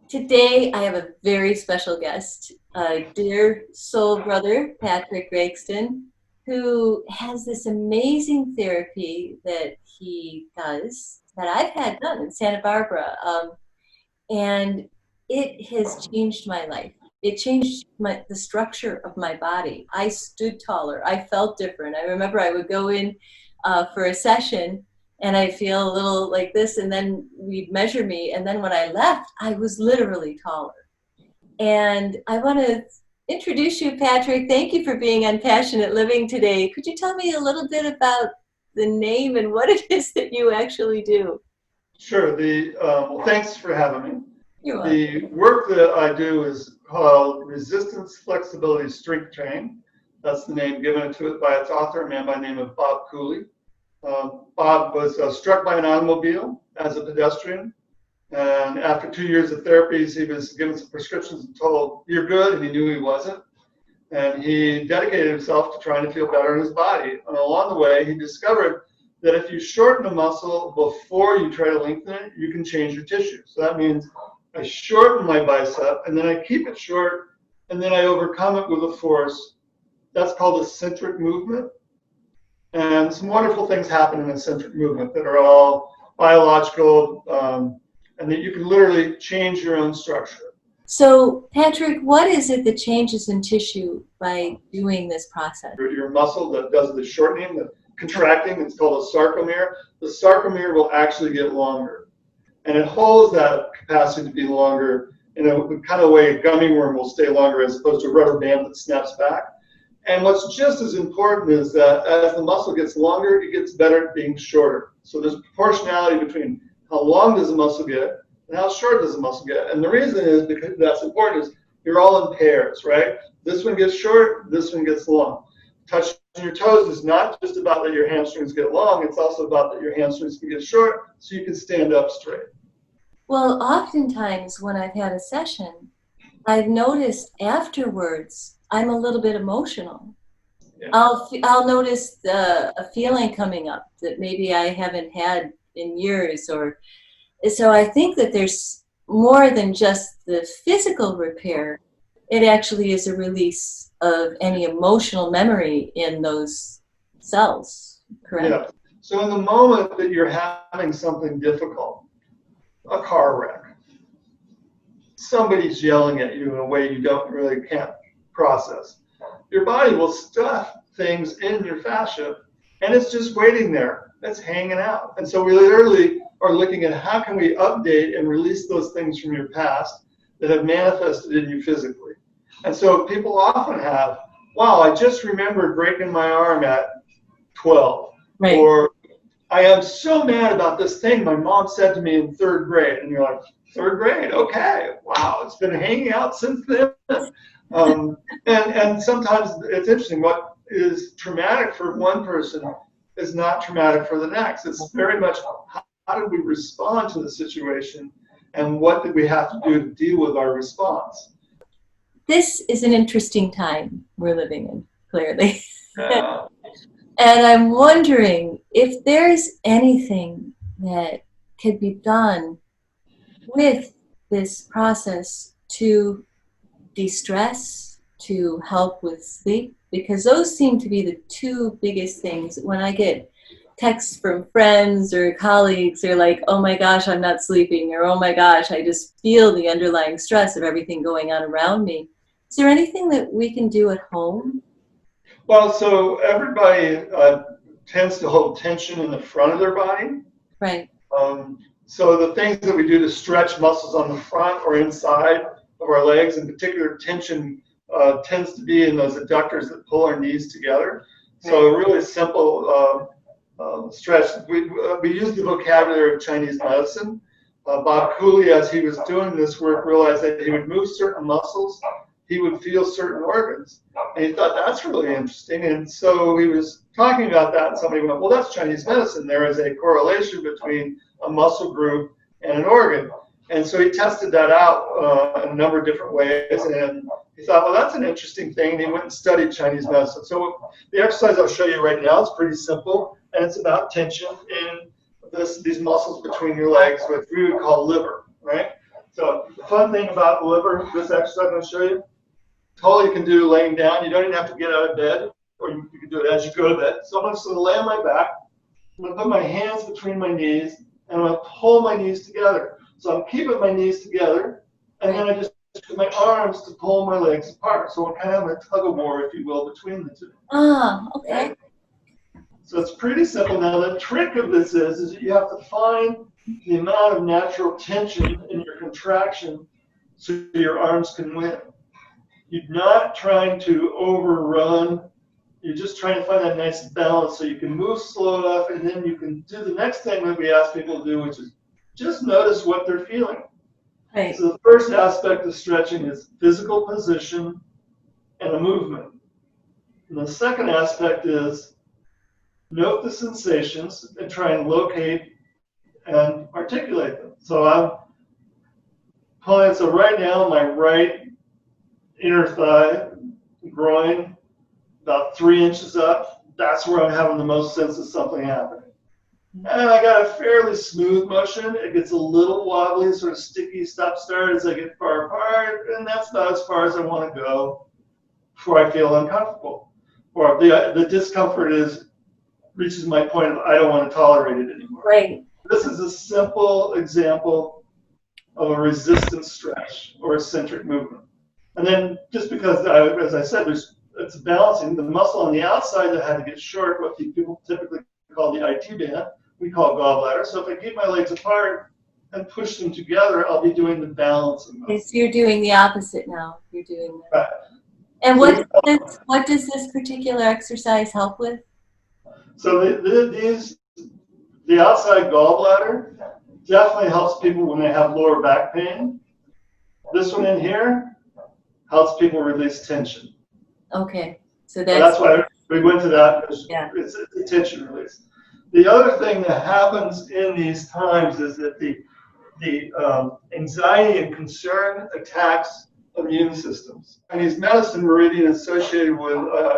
Today, I have a very special guest, a dear soul brother, Patrick Gregston, who has this amazing therapy that he does that I've had done in Santa Barbara. And it has changed my life. It changed the structure of my body. I stood taller. I felt different. I remember I would go in for a session and I feel a little like this, and then we'd measure me. And then when I left, I was literally taller. And I want to introduce you, Patrick. Thank you for being on Passionate Living today. Could you tell me a little bit about the name and what it is that you actually do? Sure. Well, thanks for having me. You're welcome. The work that I do is called Resistance, Flexibility, Strength Training. That's the name given to it by its author, a man by the name of Bob Cooley. Bob was struck by an automobile as a pedestrian, and after 2 years of therapies, he was given some prescriptions and told, "You're good," and he knew he wasn't. And he dedicated himself to trying to feel better in his body. And along the way, he discovered that if you shorten a muscle before you try to lengthen it, you can change your tissue. So that means I shorten my bicep, and then I keep it short, and then I overcome it with a force. That's called a centric movement. And some wonderful things happen in a centric movement that are all biological, and that you can literally change your own structure. So, Patrick, what is it that changes in tissue by doing this process? Your muscle that does the shortening, the contracting, it's called a sarcomere. The sarcomere will actually get longer, and it holds that capacity to be longer in a kind of way a gummy worm will stay longer as opposed to a rubber band that snaps back. And what's just as important is that as the muscle gets longer, it gets better at being shorter. So there's proportionality between how long does the muscle get and how short does the muscle get. And the reason is because that's important is you're all in pairs, right? This one gets short, this one gets long. Touching your toes is not just about that your hamstrings get long, it's also about that your hamstrings can get short so you can stand up straight. Well, oftentimes when I've had a session, I've noticed afterwards I'm a little bit emotional. Yeah. I'll notice a feeling coming up that maybe I haven't had in years, or so I think that there's more than just the physical repair. It actually is a release of any emotional memory in those cells, correct? Yeah. So in the moment that you're having something difficult, a car wreck, somebody's yelling at you in a way you can't process, your body will stuff things in your fascia, and it's just waiting there. It's hanging out. And so we literally are looking at how can we update and release those things from your past that have manifested in you physically. And so people often have, wow, I just remembered breaking my arm at 12. Right. Or I am so mad about this thing my mom said to me in third grade. And you're like, third grade? Okay. Wow, it's been hanging out since then. And sometimes it's interesting. What is traumatic for one person is not traumatic for the next. It's very much how did we respond to the situation and what did we have to do to deal with our response. This is an interesting time we're living in, clearly. Yeah. And I'm wondering if there's anything that could be done with this process to de-stress, to help with sleep, because those seem to be the two biggest things. When I get texts from friends or colleagues, they're like, oh my gosh, I'm not sleeping, or oh my gosh, I just feel the underlying stress of everything going on around me. Is there anything that we can do at home? Well, so everybody tends to hold tension in the front of their body. Right. So the things that we do to stretch muscles on the front or inside of our legs, in particular, tension tends to be in those adductors that pull our knees together. So a really simple stretch. We use the vocabulary of Chinese medicine. Bob Cooley, as he was doing this work, realized that he would move certain muscles, he would feel certain organs. And he thought, that's really interesting. And so he was talking about that, and somebody went, well, that's Chinese medicine. There is a correlation between a muscle group and an organ. And so he tested that out in a number of different ways. And he thought, well, that's an interesting thing. And he went and studied Chinese medicine. So the exercise I'll show you right now is pretty simple. And it's about tension in these muscles between your legs, which we would call liver, right? So the fun thing about the liver, this exercise I'm going to show you, totally you can do laying down. You don't even have to get out of bed, or you can do it as you go to bed. So I'm just going to lay on my back. I'm going to put my hands between my knees, and I'm going to pull my knees together. So I'm keeping my knees together, and then I just use my arms to pull my legs apart. So I'm kind of having a tug of war, if you will, between the two. Ah, okay. So it's pretty simple. Now the trick of this is that you have to find the amount of natural tension in your contraction so your arms can win. You're not trying to overrun. You're just trying to find that nice balance so you can move slow enough, and then you can do the next thing that we ask people to do, which is just notice what they're feeling. Right. So the first aspect of stretching is physical position and a movement. And the second aspect is note the sensations and try and locate and articulate them. So I'm pulling, so right now my right inner thigh, groin, about 3 inches up, that's where I'm having the most sense of something happening. And I got a fairly smooth motion. It gets a little wobbly, sort of sticky, stop-start as I get far apart, and that's about as far as I want to go before I feel uncomfortable. Or the discomfort reaches my point of I don't want to tolerate it anymore. Right. This is a simple example of a resistance stretch or eccentric movement. And then just because, as I said, it's balancing the muscle on the outside that had to get short, what people typically call the IT band, we call gallbladder. So if I keep my legs apart and push them together, I'll be doing the balancing. Okay, so you're doing the opposite now. You're doing that. Right. And what does this particular exercise help with? So the outside gallbladder definitely helps people when they have lower back pain. This one in here helps people release tension. Okay, so that's why we went to that. Yeah. It's a tension release. The other thing that happens in these times is that the anxiety and concern attacks immune systems. Chinese medicine meridian associated with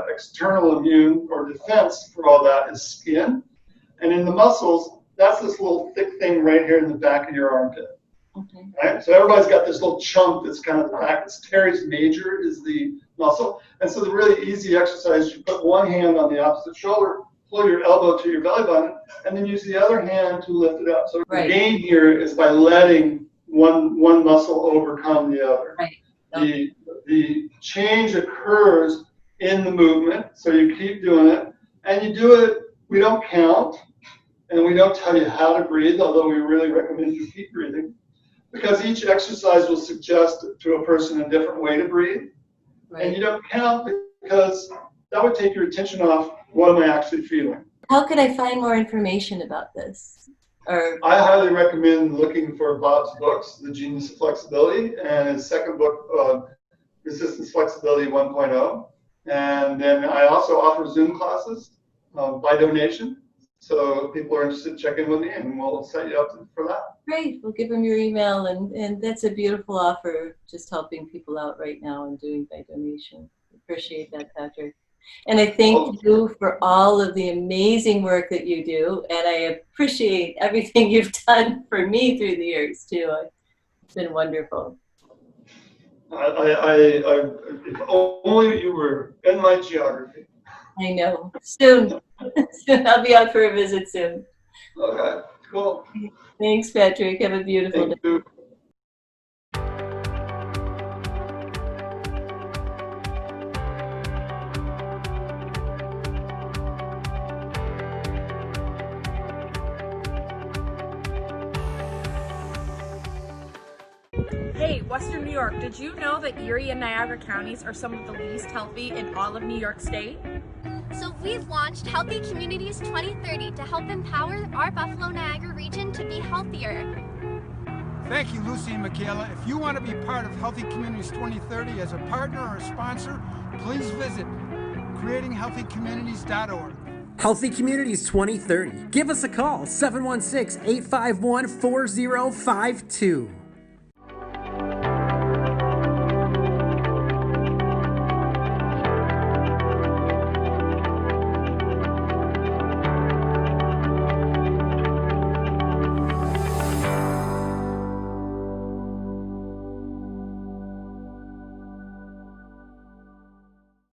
external immune or defense for all that is skin. And in the muscles, that's this little thick thing right here in the back of your armpit. Okay. Right? So everybody's got this little chunk that's kind of the back. It's teres major is the muscle. And so the really easy exercise, you put one hand on the opposite shoulder, pull your elbow to your belly button, and then use the other hand to lift it up. So the gain here is by letting one muscle overcome the other. Right. The change occurs in the movement, so you keep doing it, and you do it. We don't count, and we don't tell you how to breathe, although we really recommend you keep breathing, because each exercise will suggest to a person a different way to breathe, and you don't count because that would take your attention off what am I actually feeling. How could I find more information about this? I highly recommend looking for Bob's books, The Genius of Flexibility, and his second book, Resistance Flexibility 1.0. And then I also offer Zoom classes by donation. So if people are interested, check in with me and we'll set you up for that. Great. We'll give them your email. And that's a beautiful offer, just helping people out right now and doing by donation. Appreciate that, Patrick. And I thank you for all of the amazing work that you do, and I appreciate everything you've done for me through the years too. It's been wonderful. If only you were in my geography. I know. Soon. I'll be out for a visit soon. Okay, cool. Thanks, Patrick. Have a beautiful day. Hey, Western New York, did you know that Erie and Niagara counties are some of the least healthy in all of New York State? So we've launched Healthy Communities 2030 to help empower our Buffalo Niagara region to be healthier. Thank you, Lucy and Michaela. If you want to be part of Healthy Communities 2030 as a partner or a sponsor, please visit creatinghealthycommunities.org. Healthy Communities 2030. Give us a call, 716-851-4052.